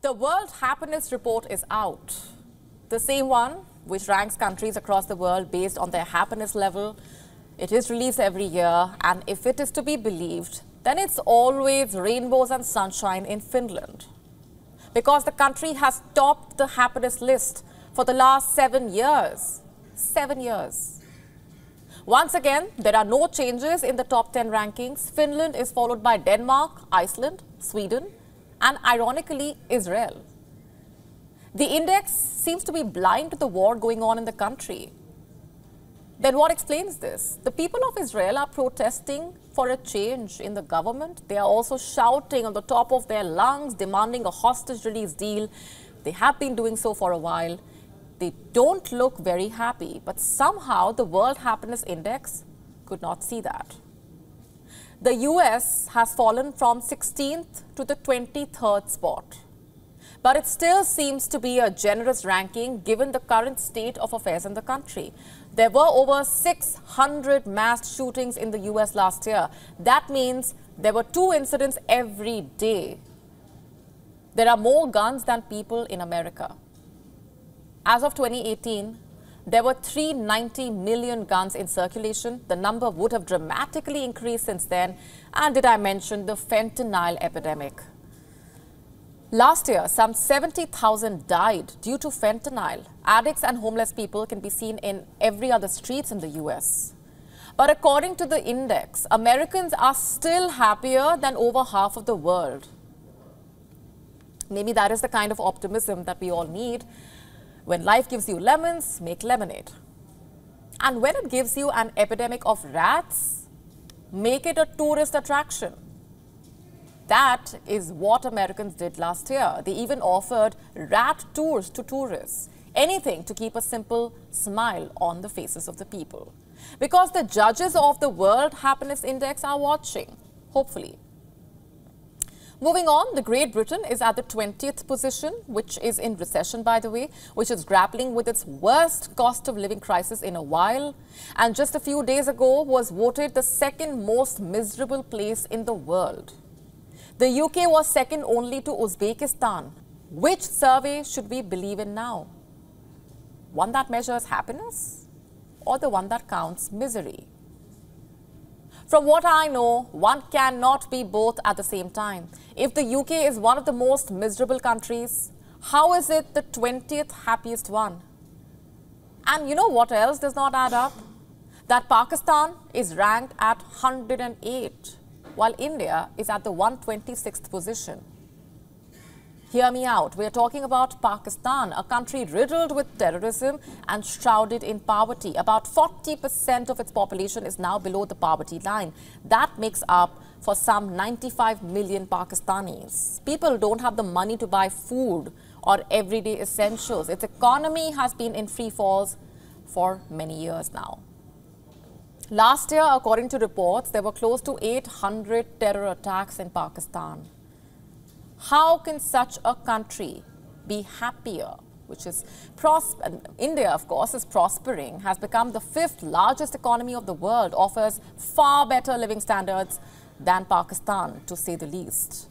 The World Happiness Report is out. The same one which ranks countries across the world based on their happiness level. It is released every year, and if it is to be believed, then it's always rainbows and sunshine in Finland. Because the country has topped the happiness list for the last 7 years. 7 years. Once again, there are no changes in the top 10 rankings. Finland is followed by Denmark, Iceland, Sweden, and ironically, Israel. The index seems to be blind to the war going on in the country. Then what explains this? The people of Israel are protesting for a change in the government. They are also shouting on the top of their lungs, demanding a hostage release deal. They have been doing so for a while. They don't look very happy, but somehow the World Happiness Index could not see that. The US has fallen from 16th to the 23rd spot. But it still seems to be a generous ranking given the current state of affairs in the country. There were over 600 mass shootings in the US last year. That means there were 2 incidents every day. There are more guns than people in America. As of 2018, there were 390 million guns in circulation. The number would have dramatically increased since then. And did I mention the fentanyl epidemic? Last year, some 70,000 died due to fentanyl. Addicts and homeless people can be seen in every other streets in the US. But according to the index, Americans are still happier than over half of the world. Maybe that is the kind of optimism that we all need. When life gives you lemons, make lemonade. And when it gives you an epidemic of rats, make it a tourist attraction. That is what Americans did last year. They even offered rat tours to tourists. Anything to keep a simple smile on the faces of the people. Because the judges of the World Happiness Index are watching, hopefully. Moving on, the Great Britain is at the 20th position, which is in recession, by the way, which is grappling with its worst cost of living crisis in a while. And just a few days ago was voted the second most miserable place in the world. The UK was second only to Uzbekistan. Which survey should we believe in now? One that measures happiness or the one that counts misery? From what I know, one cannot be both at the same time. If the UK is one of the most miserable countries, how is it the 20th happiest one? And you know what else does not add up? That Pakistan is ranked at 108, while India is at the 126th position. Hear me out. We are talking about Pakistan, a country riddled with terrorism and shrouded in poverty. About 40% of its population is now below the poverty line. That makes up for some 95 million Pakistanis. People don't have the money to buy food or everyday essentials. Its economy has been in free falls for many years now. Last year, according to reports, there were close to 800 terror attacks in Pakistan. How can such a country be happier, which is India, of course, is prospering, has become the 5th largest economy of the world, offers far better living standards than Pakistan, to say the least.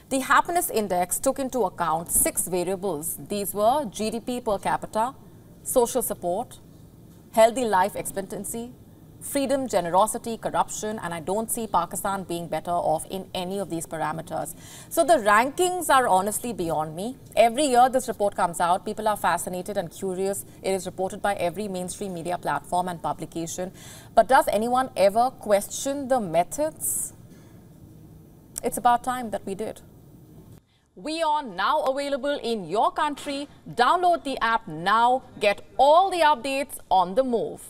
The happiness index took into account 6 variables. These were GDP per capita, social support, healthy life expectancy, freedom, generosity, corruption, and I don't see Pakistan being better off in any of these parameters. So the rankings are honestly beyond me. Every year this report comes out, people are fascinated and curious. It is reported by every mainstream media platform and publication. But does anyone ever question the methods? It's about time that we did. We are now available in your country. Download the app now. Get all the updates on the move.